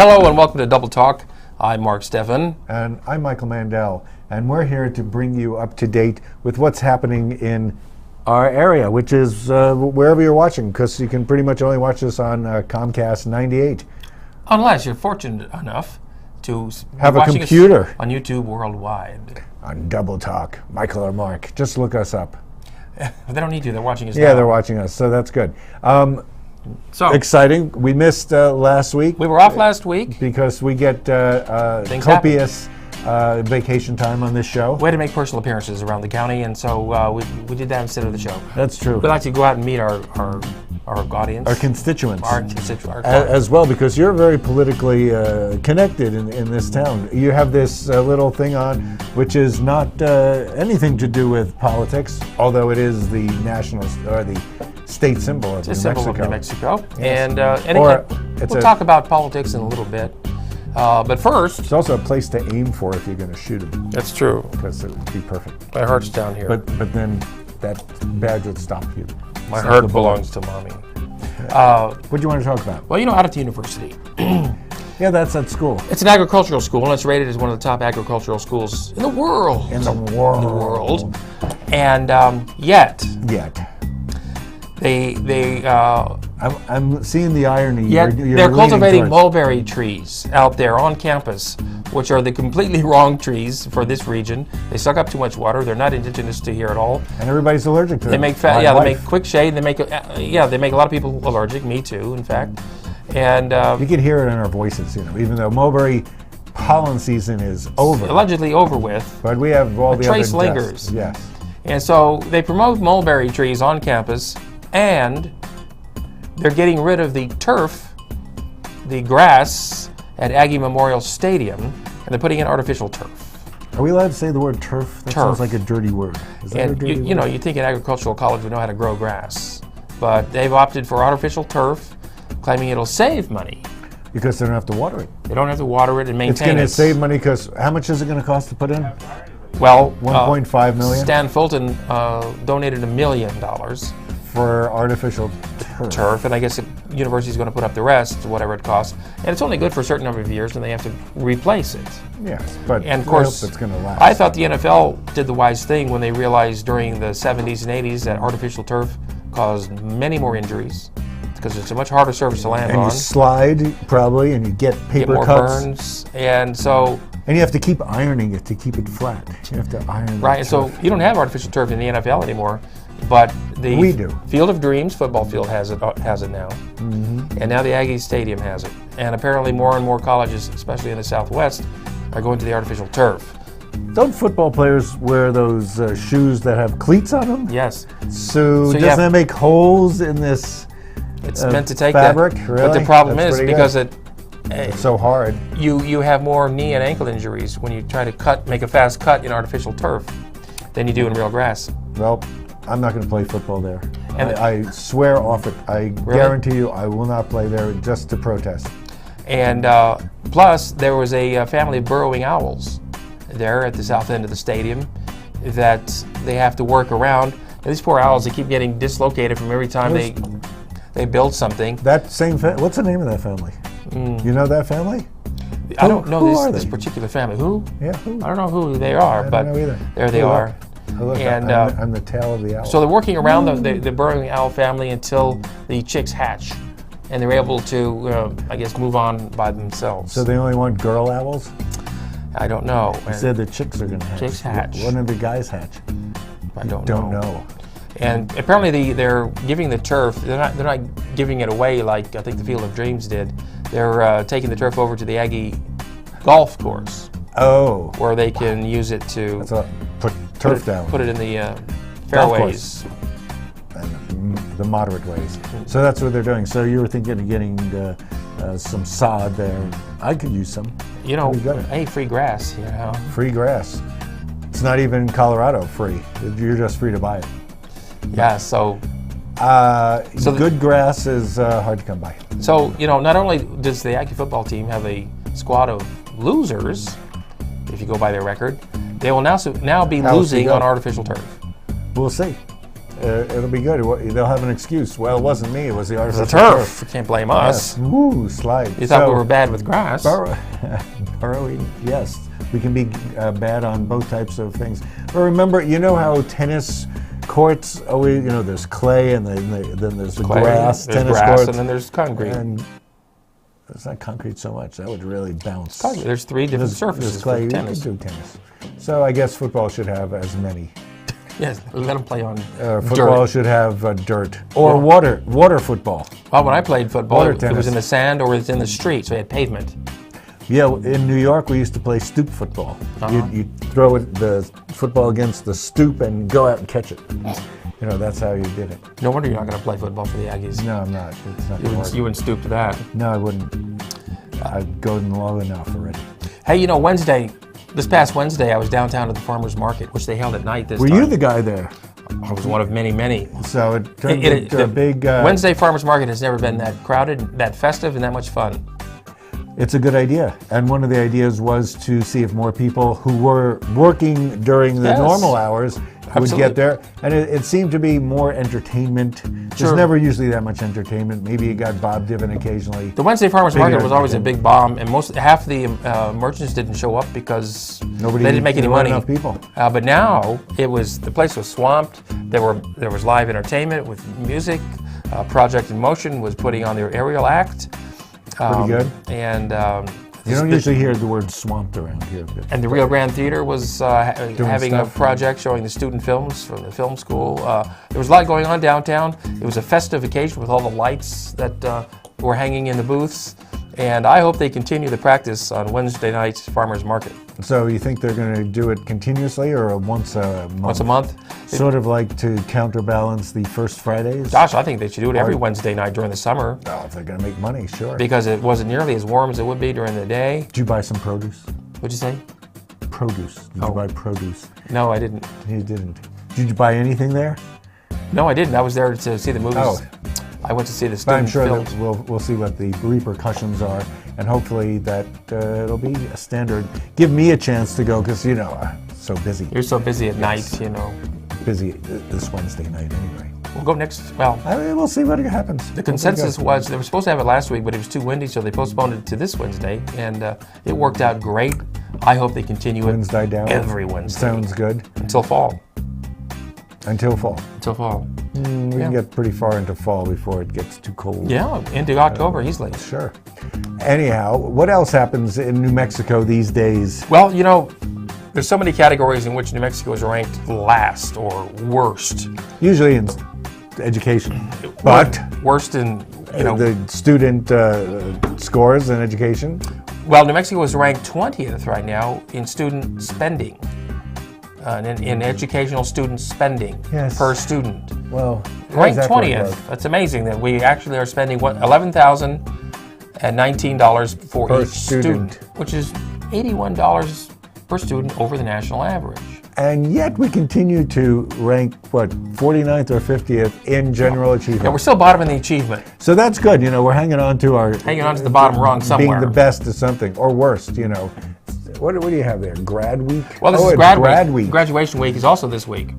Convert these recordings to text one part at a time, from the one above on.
Hello and welcome to Double Talk. I'm Mark Steffen. And I'm Michael Mandel. And we're here to bring you up to date with what's happening in our area, which is wherever you're watching, because you can pretty much only watch this on Comcast 98. Unless you're fortunate enough to have be a computer us on YouTube worldwide. On Double Talk, Michael or Mark. Just look us up. They don't need to. They're watching us now. Yeah, they're watching us, so that's good. So exciting. We missed last week. We were off last week. Because we get copious vacation time on this show. We had to make personal appearances around the county, and so we did that instead of the show. That's true. We like to go out and meet our audience. Our constituents. Our constituents. As well, because you're very politically connected in this town. You have this little thing on, which is not anything to do with politics, although it is the national or the state symbol of New Mexico. It's a symbol of New Mexico. Yes. And we'll talk about politics in a little bit. But first... It's also a place to aim for if you're going to shoot him. That's true. Because it would be perfect. My heart's down here. But then that badge would stop you. My heart belongs to mommy. What do you want to talk about? Well, Adams University. Yeah, that's at school. It's an agricultural school, and it's rated as one of the top agricultural schools in the world. In the world. And yet. I'm seeing the irony. Yet they're cultivating mulberry trees out there on campus, which are the completely wrong trees for this region. They suck up too much water. They're not indigenous to here at all. And everybody's allergic to them. They make they make quick shade. They make they make a lot of people allergic. Me too, in fact. And you can hear it in our voices, even though mulberry pollen season is over. Allegedly over with. But we have all the trace other lingers. Deaths. Yes. And so they promote mulberry trees on campus, and they're getting rid of the turf, the grass at Aggie Memorial Stadium, and they're putting in artificial turf. Are we allowed to say the word turf? That sounds like a dirty word. Is that a dirty word? You'd think an agricultural college would know how to grow grass, but they've opted for artificial turf, claiming it'll save money. Because they don't have to water it. They don't have to water it and maintain it. It's going to save money because how much is it going to cost to put in? Well, $1.5 million. Stan Fulton donated $1 million for artificial turf, and I guess the university's going to put up the rest, whatever it costs. And it's only good for a certain number of years, and they have to replace it. Yes, but and of course, it's going to last. I thought the NFL did the wise thing when they realized during the 70s and 80s that artificial turf caused many more injuries because it's a much harder surface to land on. And you slide probably, and you get paper more cuts. Burns, and so. And you have to keep ironing it to keep it flat. You have to iron. Right, and so you don't have artificial turf in the NFL anymore. But we do. Field of Dreams football field has it now, and now the Aggie Stadium has it. And apparently more and more colleges, especially in the Southwest, are going to the artificial turf. Don't football players wear those shoes that have cleats on them? Yes. So doesn't that make holes in this It's meant to take fabric? That. Really? But the problem is because it's so hard. You have more knee and ankle injuries when you try to make a fast cut in artificial turf than you do in real grass. Well, I'm not going to play football there. And I swear off it. I guarantee you I will not play there just to protest. And plus, there was a family of burrowing owls there at the south end of the stadium that they have to work around. And these poor owls, they keep getting dislocated from every time they build something. That same family, what's the name of that family? You know that family? I don't know this particular family. Who? Yeah, who? I don't know who they are, but there they are. And I'm the tail of the owl. So they're working around the burrowing owl family until the chicks hatch, and they're able to, I guess, move on by themselves. So they only want girl owls? I don't know. You said the chicks are going to hatch. Chicks hatch. When do the guys hatch? I don't know. And apparently they're giving the turf. They're not giving it away like I think the Field of Dreams did. They're taking the turf over to the Aggie golf course. Oh. Where they can use it to put turf down. Put it in the fairways. And the moderate ways. So that's what they're doing. So you were thinking of getting some sod there. I could use some. Hey, free grass, Free grass. It's not even Colorado free. You're just free to buy it. Yeah, so good grass is hard to come by. So, not only does the Aggie football team have a squad of losers, if you go by their record, they will now be losing on artificial turf. We'll see. it'll be good. They'll have an excuse. Well, it wasn't me. It was the It was artificial the turf. You can't blame us. Yes. Woo, slide. You thought we were bad with grass. Burrowing, yes. We can be bad on both types of things. But remember, you know how tennis courts always, there's clay and then there's the Clay, grass, there's tennis grass, courts. and then there's concrete. And it's not concrete so much. That would really bounce. There's 3 different surfaces There's clay. for tennis. You can do tennis. So I guess football should have as many. Yes, let them play on Football dirt. should have dirt or water football. Well, when I played football, Water it was tennis. in the sand or it was in the street, so you had pavement. Yeah, in New York we used to play stoop football. You throw the football against the stoop and go out and catch it. That's how you did it. No wonder you're not going to play football for the Aggies. No, I'm not. It's not gonna work. You wouldn't stoop to that. No, I wouldn't. I've gone long enough already. Hey, this past Wednesday, I was downtown at the farmers market, which they held at night this Were time. you the guy there? I was one of many, many. So it turned into a big... Wednesday farmers market has never been that crowded, that festive, and that much fun. It's a good idea. And one of the ideas was to see if more people who were working during the normal hours would get there. And it seemed to be more entertainment. There's never usually that much entertainment. Maybe you got Bob Divin occasionally. The Wednesday farmers market was always a big bomb, and half the merchants didn't show up because they didn't make any money. Enough people. But now the place was swamped. There was live entertainment with music. Project in Motion was putting on their aerial act. Pretty good. And you don't usually hear the word swamped around here. And the Rio Grande Theater was having a project showing the student films from the film school. There was a lot going on downtown. It was a festive occasion with all the lights that were hanging in the booths. And I hope they continue the practice on Wednesday night's farmers market. So you think they're going to do it continuously or once a month? Once a month. Sort of like to counterbalance the first Fridays? Gosh, I think they should do it every Wednesday night during the summer. Oh, if they're going to make money, sure. Because it wasn't nearly as warm as it would be during the day. Did you buy some produce? What'd you say? Produce. Did you buy produce? No, I didn't. You didn't. Did you buy anything there? No, I didn't. I was there to see the movies. Oh. I went to see the But I'm student sure films. that we'll see what the repercussions are, and hopefully that it'll be a standard. Give me a chance to go, because, I'm so busy. You're so busy at night, Busy this Wednesday night anyway. We'll go next, well, We'll see what happens. the consensus was they were supposed to have it last week, but it was too windy, so they postponed it to this Wednesday, and it worked out great. I hope they continue it Wednesday down. every Wednesday. Sounds good. Until fall. Until fall. Until fall. We can get pretty far into fall before it gets too cold. Yeah, into October easily. Sure. Anyhow, what else happens in New Mexico these days? Well, there's so many categories in which New Mexico is ranked last or worst. Usually in education, but Worst in, the student scores in education. Well, New Mexico is ranked 20th right now in student spending, in educational student spending per student. Well, Ranked 20th. That's amazing that we actually are spending $11,019 for Per each student, which is $81 per student over the national average. And yet we continue to rank, 49th or 50th in general achievement. Yeah, we're still bottom in the achievement. So that's good. We're hanging on to the bottom rung somewhere. Being the best at something, or worst, What do you have there? Grad week? Well, this is it's grad week. Graduation week is also this week.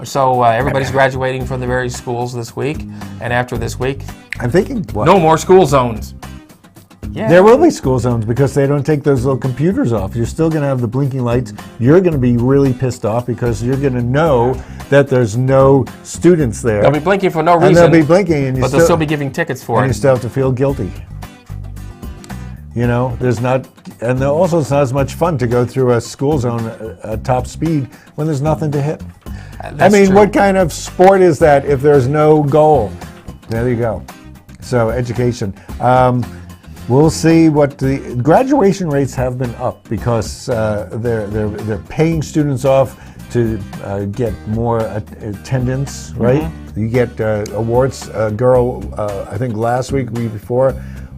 So everybody's graduating from the various schools this week. And after this week, I'm thinking, no more school zones. Yeah. There will be school zones because they don't take those little computers off. You're still going to have the blinking lights. You're going to be really pissed off because you're going to know that there's no students there. They'll be blinking for no reason. And they'll be blinking, but they'll still be giving tickets for it. And you still have to feel guilty. There's not, and also it's not as much fun to go through a school zone at top speed when there's nothing to hit. True. What kind of sport is that if there's no goal? There you go. So education. We'll see what the graduation rates have been up because they're paying students off to get more attendance, right? Mm-hmm. You get awards. A girl, I think last week before,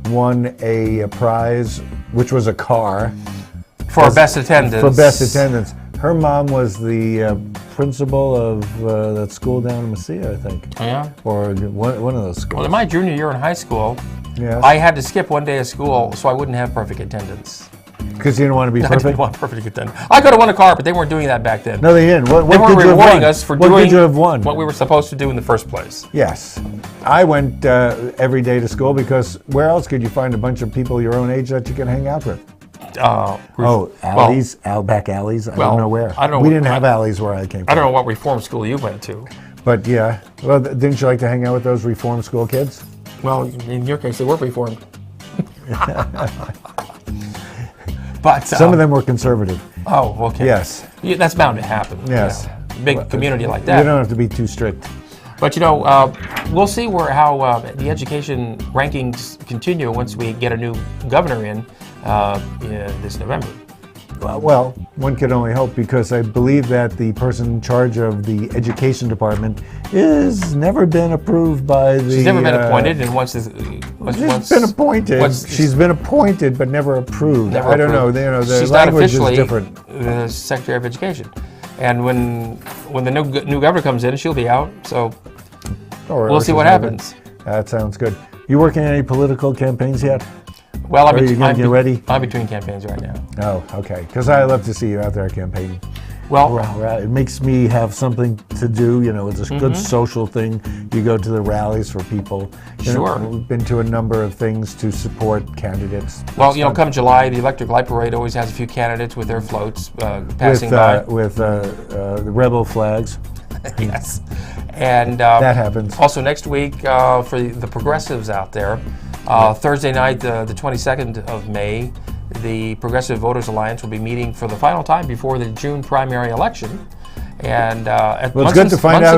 won a prize, which was a car. For best attendance. For best attendance. Her mom was the principal of that school down in Mesilla, I think. Oh, yeah? Or one of those schools. Well, in my junior year in high school, yes. I had to skip one day of school so I wouldn't have perfect attendance. Because you didn't want to be I perfect? didn't want perfect attendance. I could have won a car, but they weren't doing that back then. No, they didn't. What They weren't could you have rewarding won? us for What doing could you have won? what we were supposed to do in the first place. Yes. I went every day to school because where else could you find a bunch of people your own age that you can hang out with? Alleys, Outback alleys. I don't know where. I don't know we what- didn't have alleys where I came from. I don't know what reform school you went to. But yeah, well, didn't you like to hang out with those reform school kids? Well, in your case, they were reformed. But Some of them were conservative. Oh, okay. Yes. Yeah, that's bound to happen. Yes. Big community like You that. don't have to be too strict. But we'll see how the education rankings continue once we get a new governor in this November. Well, one can only hope because I believe that the person in charge of the education department has never been approved by the... She's never been appointed, and once she's been appointed. She's been appointed, but never approved. I don't know. The she's not language is officially different. the Secretary of Education. And when the new governor comes in, she'll be out. So we'll see what happens. That sounds good. You working on any political campaigns yet? Well, Are you going to get ready? I'm between campaigns right now. Oh, okay. Because I love to see you out there campaigning. Well, It makes me have something to do. It's a good social thing. You go to the rallies for people. Sure. We've been to a number of things to support candidates. well, come July, the Electric Light Parade always has a few candidates with their floats passing by. With the rebel flags. Yes. And That happens. also next week for the progressives out there, Thursday night, the 22nd of May, the Progressive Voters Alliance will be meeting for the final time before the June primary election. And at Well, it's good to find out-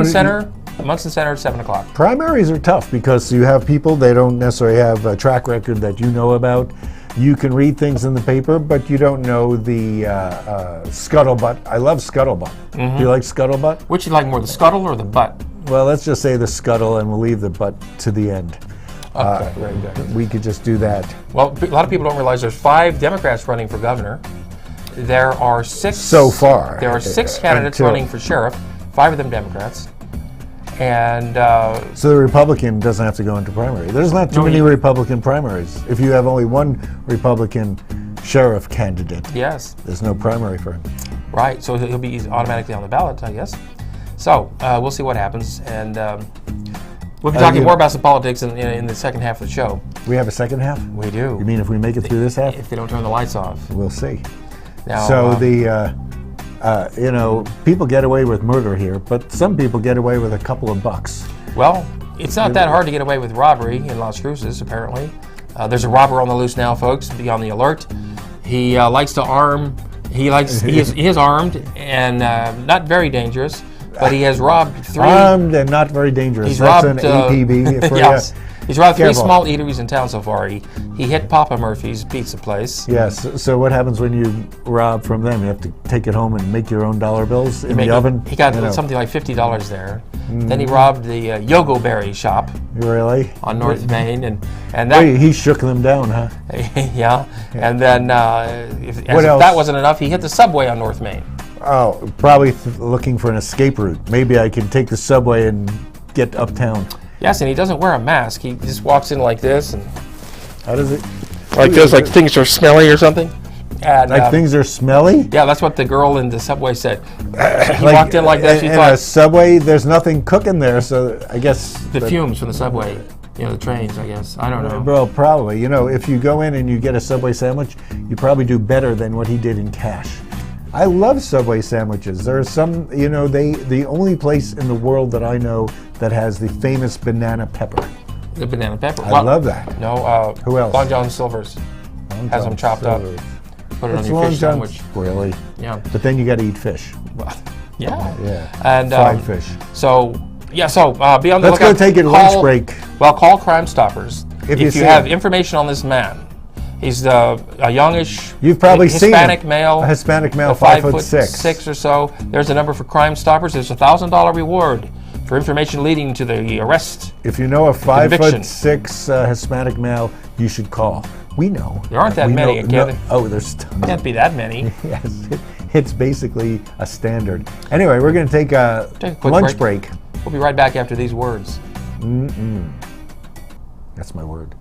Munson Center at 7 o'clock. Primaries are tough because you have people, they don't necessarily have a track record that you know about. You can read things in the paper, but you don't know the scuttlebutt. I love scuttlebutt. Do you like scuttlebutt? Which you like more, the scuttle or the butt? Well, let's just say the scuttle and we'll leave the butt to the end. Okay, very good. We could just do that. Well, a lot of people don't realize there's 5 Democrats running for governor. There are 6 So far. There are 6 candidates Until- running for sheriff, 5 of them Democrats. And So the Republican doesn't have to go into primary. There's not too many Republican primaries. If you have only one Republican sheriff candidate, yes, there's no primary for him. right. So he'll be automatically on the ballot, I guess. So we'll see what happens, and we'll be talking more about some politics in the second half of the show. We have a second half? We do. You mean if we make it through this half? If they don't turn the lights off. We'll see. Now, So people get away with murder here, but some people get away with a couple of bucks. well, it's not that hard to get away with robbery in Las Cruces, apparently. There's a robber on the loose now, folks. Be on the alert. He likes to arm. He is armed and not very dangerous, but he has robbed 3. Armed and not very dangerous. He's That's robbed, an APB. For yes. He's robbed 3 Careful. small eateries in town so far. He hit Papa Murphy's pizza place. Yes. So what happens when you rob from them? You have to take it home and make your own dollar bills in the oven? He got something like $50 there. Then he robbed the Yogo Berry shop Really? on North Main, and that He shook them down, huh? yeah. And then if else? that wasn't enough, he hit the subway on North Main. Oh, probably looking for an escape route. Maybe I can take the subway and get uptown. Yes, and he doesn't wear a mask. He just walks in like this, and How does it? like this, like things are smelly or something. And, Like things are smelly? yeah, that's what the girl in the subway said. He walked in like that. She in a thought subway, there's nothing cooking there, so I guess... the fumes from the subway, the trains, I guess. I don't know. Well, probably. If you go in and you get a Subway sandwich, you probably do better than what he did in cash. I love Subway sandwiches. There are some, the only place in the world that I know that has the famous banana pepper. The banana pepper. I love that. No, Who else? Long John Silver's has them chopped up. Put it on your fish sandwich. Really? Yeah. But then you got to eat fish. Yeah. Yeah. And fried fish. So be on the Let's lookout. go take a lunch break. Well, call Crime Stoppers If you see have him. information on this man. He's a youngish, You've probably seen him. Hispanic male. A Hispanic male, 5'6" or so. There's a number for Crime Stoppers. There's a $1,000 reward for information leading to the arrest. If you know a Conviction. 5'6" Hispanic male, you should call. We know. There aren't that We many. know- there's tons. Can't be that many. Yes, it's basically a standard. Anyway, we're going to take a quick lunch break. We'll be right back after these words. That's my word.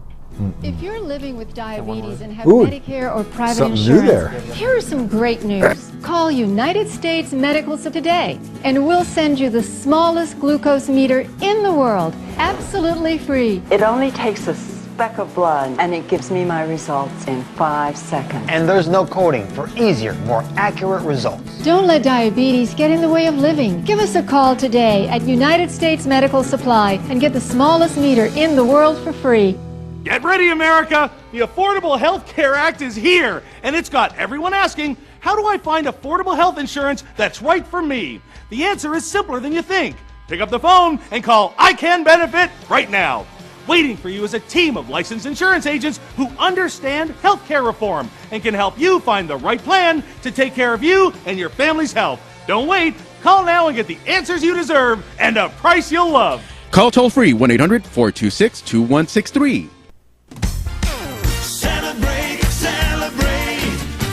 If you're living with diabetes and have Ooh, Medicare or private something new insurance, there. here is some great news. Call United States Medical Supply today, and we'll send you the smallest glucose meter in the world, absolutely free. It only takes a speck of blood, and it gives me my results in 5 seconds. And there's no coding for easier, more accurate results. Don't let diabetes get in the way of living. Give us a call today at United States Medical Supply and get the smallest meter in the world for free. Get ready, America! The Affordable Health Care Act is here, and it's got everyone asking, how do I find affordable health insurance that's right for me? The answer is simpler than you think. Pick up the phone and call I Can Benefit right now. Waiting for you is a team of licensed insurance agents who understand healthcare reform and can help you find the right plan to take care of you and your family's health. Don't wait. Call now and get the answers you deserve and a price you'll love. Call toll free 1-800-426-2163. Celebrate, celebrate,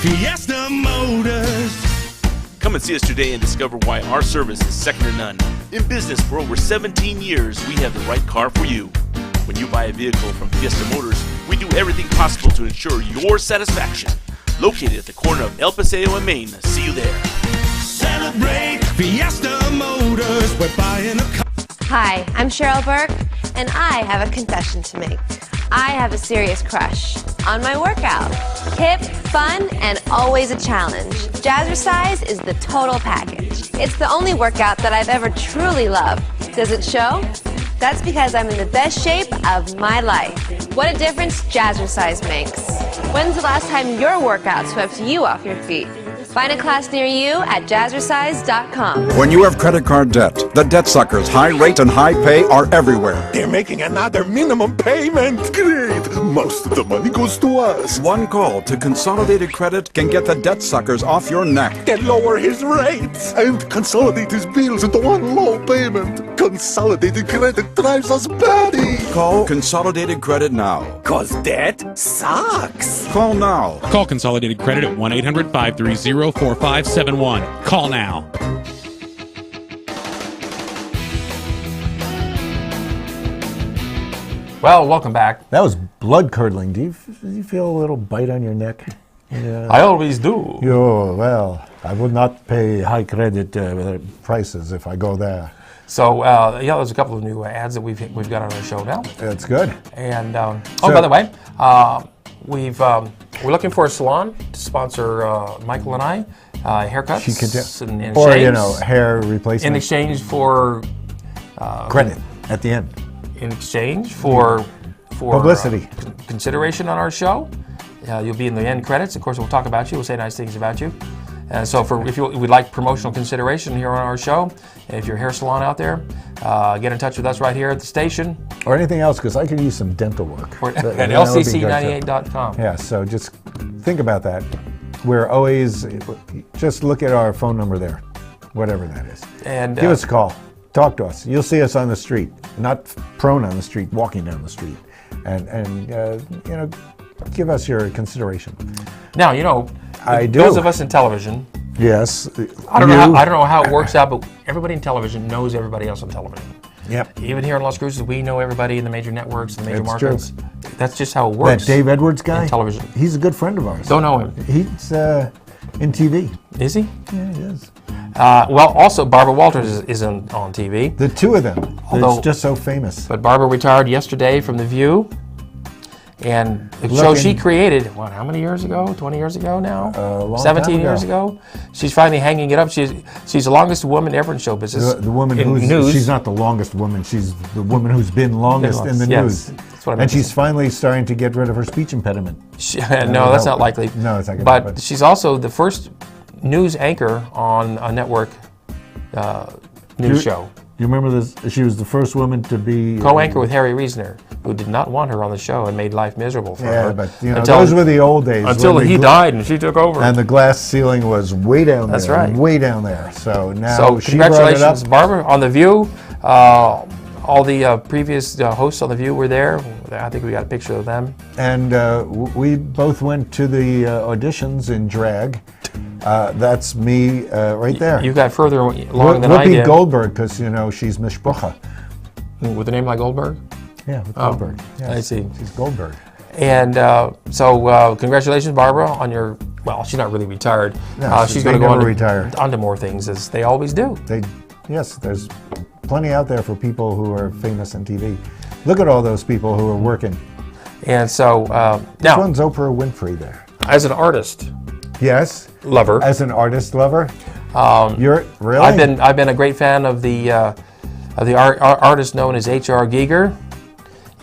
Fiesta Motors. Come and see us today and discover why our service is second to none. In business for over 17 years, we have the right car for you. When you buy a vehicle from Fiesta Motors, we do everything possible to ensure your satisfaction. Located at the corner of El Paseo and Main. See you there. Celebrate, Fiesta Motors. We're buying a car. Hi, I'm Cheryl Burke, and I have a confession to make. I have a serious crush on my workout. Hip, fun, and always a challenge. Jazzercise is the total package. It's the only workout that I've ever truly loved. Does it show? That's because I'm in the best shape of my life. What a difference Jazzercise makes. When's the last time your workout swept you off your feet? Find a class near you at jazzercise.com. When you have credit card debt, the debt suckers' high rate and high pay are everywhere. They're making another minimum payment. Great. Most of the money goes to us. One call to Consolidated Credit can get the debt suckers off your neck. Can lower his rates and consolidate his bills into one low payment. Consolidated Credit drives us batty. Call Consolidated Credit now. 'Cause debt sucks. Call now. Call Consolidated Credit at 1-800-530-4571. Call now. Well, welcome back. That was blood curdling. Do you feel a little bite on your neck? Yeah. I always do. Oh, well, I would not pay high credit prices if I go there. So, yeah, there's a couple of new ads that we've got on our show now. That's good. And, by the way, we're looking for a salon to sponsor Michael and I, haircuts and or, shaves, hair replacement. in exchange for... credit at the end. In exchange for publicity. Consideration on our show. You'll be in the end credits. Of course, we'll talk about you. We'll say nice things about you. And so if you would like promotional consideration here on our show, if you're a hair salon out there, get in touch with us right here at the station. Or anything else, because I could use some dental work. At lcc98.com. Yeah, so just think about that. We're always, just look at our phone number there, whatever that is. And give us a call. Talk to us. You'll see us on the street, not prone on the street, walking down the street. And give us your consideration. Now, I do. Those of us in television. Yes. I don't know how it works out, but everybody in television knows everybody else on television. Yep. Even here in Las Cruces, we know everybody in the major networks and the major That's markets. True. That's just how it works. That Dave Edwards guy? In television. He's a good friend of ours. Don't know him. He's in TV. Is he? Yeah, he is. Well, also, Barbara Walters is on TV. The two of them. It's just so famous. But Barbara retired yesterday from The View. And the show she created, how many years ago? 20 years ago now? 17 years ago? She's finally hanging it up. She's the longest woman ever in show business. The woman news. She's not the longest woman. She's the woman who's been longest in the news. That's what I meant. And she's finally starting to get rid of her speech impediment. No, that's not likely. No, it's not going to happen. But she's also the first news anchor on a network news show. You remember this? She was the first woman to be co-anchor with Harry Reasoner, who did not want her on the show and made life miserable for her. Yeah, but those were the old days. Until he died and she took over. And the glass ceiling was way down there. That's right. Way down there. So now she congratulations, brought it up. Barbara, on The View. All the previous hosts on The View were there. I think we got a picture of them. And we both went to the auditions in drag. That's me right there. You got further along than I did. Whoopi Goldberg, because she's mishpucha. With a name like Goldberg? Yeah, with Goldberg. Yes. I see. She's Goldberg. And so congratulations, Barbara, on your, well, she's not really retired. No, she's going to go retire. onto more things, as they always do. Yes, there's plenty out there for people who are famous on TV. Look at all those people who are working. And so Which now, one's Oprah Winfrey there? as an artist Yes. lover, As an artist lover? You're really? I've been a great fan of the artist known as H.R. Giger,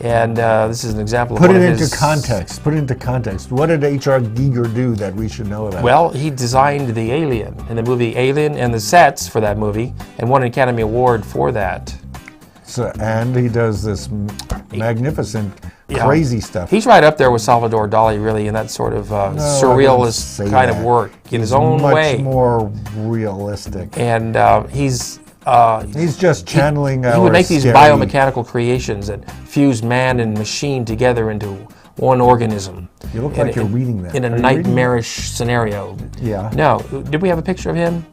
and this is an example of Put one it of into his, context. Put it into context. What did H.R. Giger do that we should know about? Well, he designed the Alien in the movie Alien and the sets for that movie, and won an Academy Award for that. So, and he does this magnificent, crazy stuff. He's right up there with Salvador Dali, really, in that sort of surrealist kind of work in his own way. Much more realistic. And he's just channeling he would make these biomechanical creations that fuse man and machine together into one organism. You look like you're reading that. In a nightmarish scenario. Yeah. No, did we have a picture of him,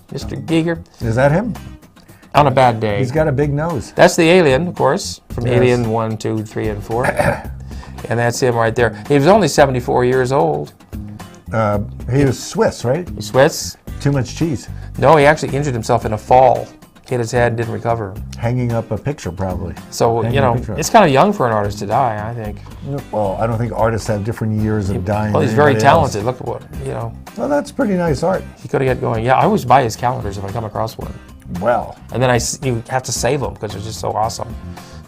Mr. Giger? Is that him? On a bad day. He's got a big nose. That's the alien, of course, from Yes. Alien 1, 2, 3, and 4. And that's him right there. He was only 74 years old. He was Swiss, right? He's Swiss. Too much cheese. No, he actually injured himself in a fall. Hit his head, didn't recover. Hanging up a picture, probably. So, Hanging you know, a picture up. it's kind of young for an artist to die, I think. Well, I don't think artists have different years of dying. Well, he's than very anybody talented. else. Look at what, you know. Well, that's pretty nice art. He could have got going. Yeah, I always buy his calendars if I come across one. Well. And then you have to save them because they're just so awesome,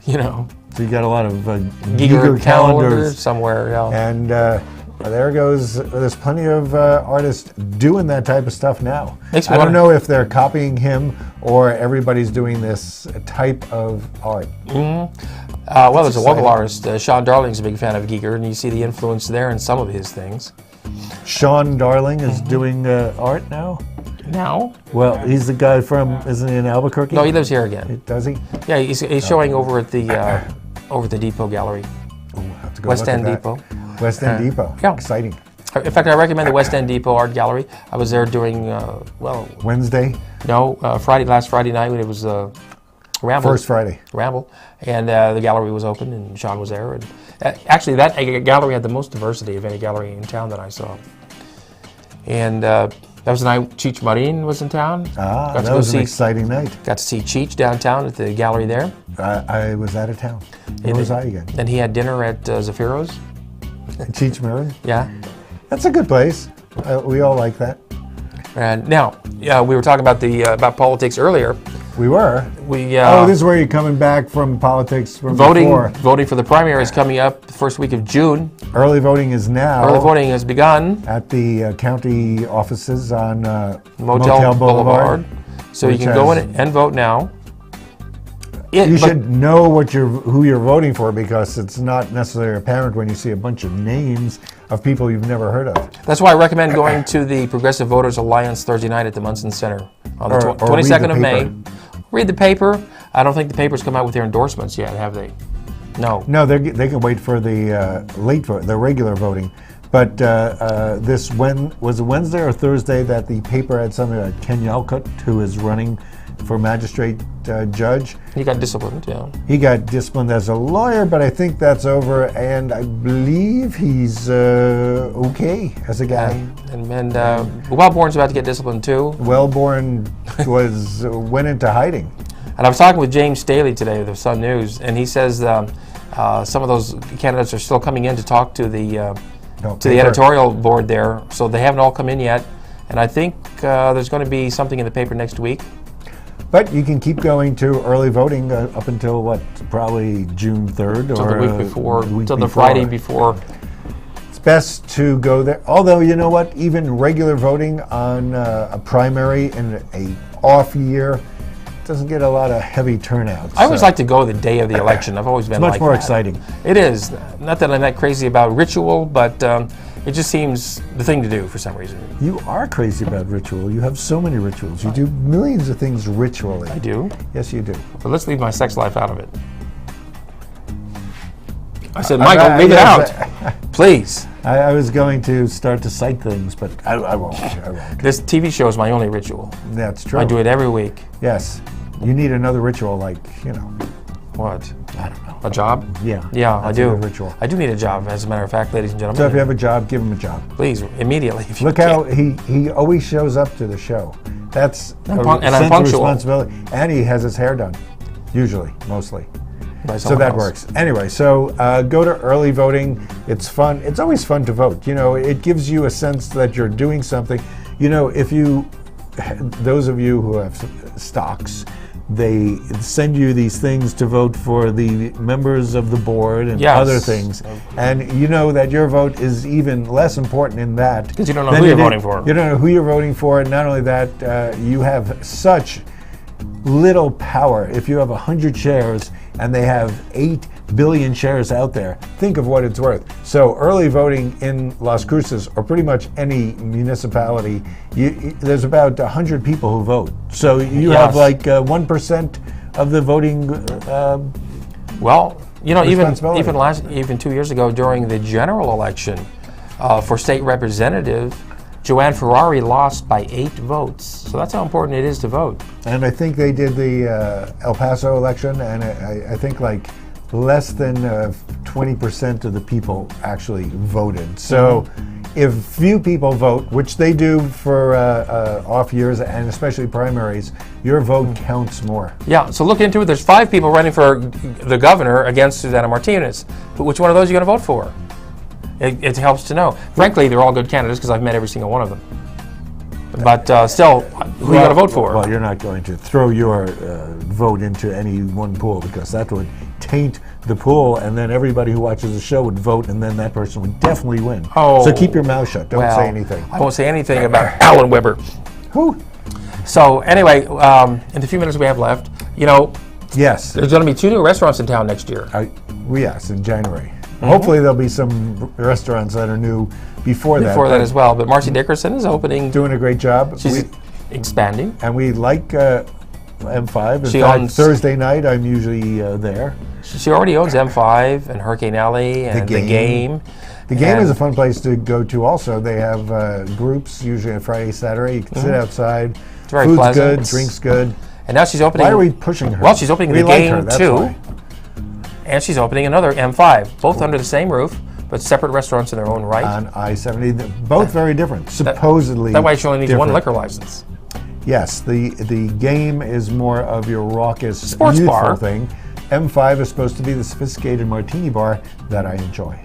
you know. So you got a lot of Giger calendars somewhere, yeah. And there goes, there's plenty of artists doing that type of stuff now. I don't know if they're copying him or everybody's doing this type of art. Well, there's a local artist, Sean Darling's a big fan of Giger, and you see the influence there in some of his things. Sean Darling is doing art now? Now? Well, he's the guy from, isn't he in Albuquerque? No, he lives here again. Does he? Yeah, he's showing over at the Depot Gallery. Oh, I have to go West look at End that. Depot. West End Depot. Yeah. Exciting. In fact, I recommend the West End Depot Art Gallery. I was there doing, Wednesday? No, last Friday night when it was Ramble. First Friday. Ramble. And the gallery was open and Sean was there. And actually, that gallery had the most diversity of any gallery in town that I saw. And that was the night Cheech Marin was in town. That was an exciting night. Got to see Cheech downtown at the gallery there. I was out of town. Where was I again? And he had dinner at Zaffiro's. Cheech Marin? Yeah. That's a good place. We all like that. And now, we were talking about about politics earlier. We were. This is where you're coming back from politics from voting. before. Voting for the primary is coming up the first week of June. Early voting is now. Early voting has begun at the county offices on Motel Boulevard. So you can go in and vote now. You should know who you're voting for because it's not necessarily apparent when you see a bunch of names of people you've never heard of. That's why I recommend going to the Progressive Voters Alliance Thursday night at the Munson Center on the 22nd of May. Read the paper. I don't think the paper's come out with their endorsements yet, have they? No. No, they can wait for the late vote, the regular voting. But was it Wednesday or Thursday that the paper had something like Ken Yalkut, who is running for magistrate judge. He got disciplined, yeah. He got disciplined as a lawyer, but I think that's over, and I believe he's okay as a guy. And Wellborn's about to get disciplined too. Wellborn went into hiding. And I was talking with James Staley today of the Sun News, and he says some of those candidates are still coming in to talk to the editorial board there, so they haven't all come in yet. And I think there's going to be something in the paper next week. But you can keep going to early voting up until probably June 3rd or the week before, until the Friday before. It's best to go there. Although, you know what, even regular voting on a primary in an off year doesn't get a lot of heavy turnout. I always like to go the day of the election. I've always been much more exciting. It is. Not that I'm that crazy about ritual, but it just seems the thing to do for some reason. You are crazy about ritual. You have so many rituals. You do millions of things ritually. I do? Yes, you do. But let's leave my sex life out of it. I said, Michael, leave it out. Please. I was going to start to cite things, but I won't. This TV show is my only ritual. That's true. I do it every week. Yes. You need another ritual, What? I don't know. A job? Yeah. Yeah, I That's do. a good ritual. I do need a job, as a matter of fact, ladies and gentlemen. So if you have a job, give him a job. Please, immediately. If you Look how he always shows up to the show. That's And a I'm sense of punctual. responsibility. And he has his hair done, usually, mostly. By So someone that else. works. Anyway, so go to early voting. It's fun. It's always fun to vote. You know, it gives you a sense that you're doing something. You know, if you, those of you who have stocks, they send you these things to vote for the members of the board and Yes. other things. And you know that your vote is even less important in that. Because you don't know than who you're it is- voting for. You don't know who you're voting for. And not only that, you have such little power. If you have 100 shares and they have 8 billion shares out there, think of what it's worth. So early voting in Las Cruces, or pretty much any municipality, there's about 100 people who vote. So you have like 1% of the voting. Well, you know, Responsibility. even 2 years ago during the general election for state representative, Joanne Ferrari lost by 8 votes. So that's how important it is to vote. And I think they did the El Paso election, and I think like less than 20% of the people actually voted. So if few people vote, which they do for off years and especially primaries, your vote counts more. Yeah, so look into it. There's 5 people running for the governor against Susana Martinez. But which one of those are you going to vote for? It helps to know. Frankly, they're all good candidates because I've met every single one of them. But still, who are you going to vote for? Well, you're not going to throw your vote into any one pool, because that would taint the pool, and then everybody who watches the show would vote, and then that person would definitely win. Oh. So keep your mouth shut. Don't Well, say anything. I won't say anything about Alan Weber. Who? So anyway, in the few minutes we have left, you know, Yes. there's going to be 2 new restaurants in town next year. Yes, in January. Hopefully there'll be some restaurants that are new before that. Before that as well. But Marcy Dickerson is opening. Doing a great job. She's expanding. And we like M5. In She fact, owns- Thursday night I'm usually there. She already owns M5 and Hurricane Alley and The Game. The Game And is a fun place to go to also. They have groups, usually on Friday, Saturday. You can sit outside. It's very Food's pleasant. good, drinks good. And now she's opening. Why are we pushing her? Well, she's opening We The like Game her, that's too. why. And she's opening another M5, both under the same roof, but separate restaurants in their own right. On I-70, both very different, supposedly. That way she only needs one different. liquor license. Yes, the Game is more of your raucous, Sports youthful bar. thing. M5 is supposed to be the sophisticated martini bar that I enjoy.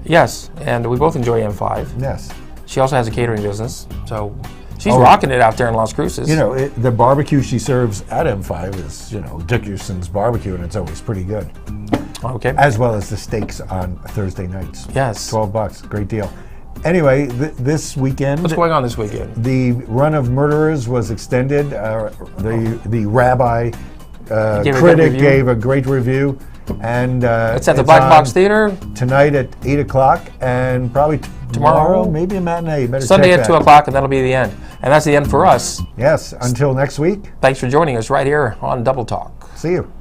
Yes, and we both enjoy M5. Yes. She also has a catering business, so she's Oh. rocking it out there in Las Cruces. You know, the barbecue she serves at M5 is, you know, Dickerson's barbecue, and it's always pretty good. Okay. As well as the steaks on Thursday nights. Yes. $12, great deal. Anyway, this weekend. What's going on this weekend? The run of Murderers was extended. The rabbi critic gave a great review. And it's at the Black Box Theater tonight at 8 o'clock, and probably tomorrow, maybe a matinee. Better Sunday check at that. 2 o'clock, and that'll be the end. And that's the end for us. Yes, until next week. Thanks for joining us right here on Double Talk. See you.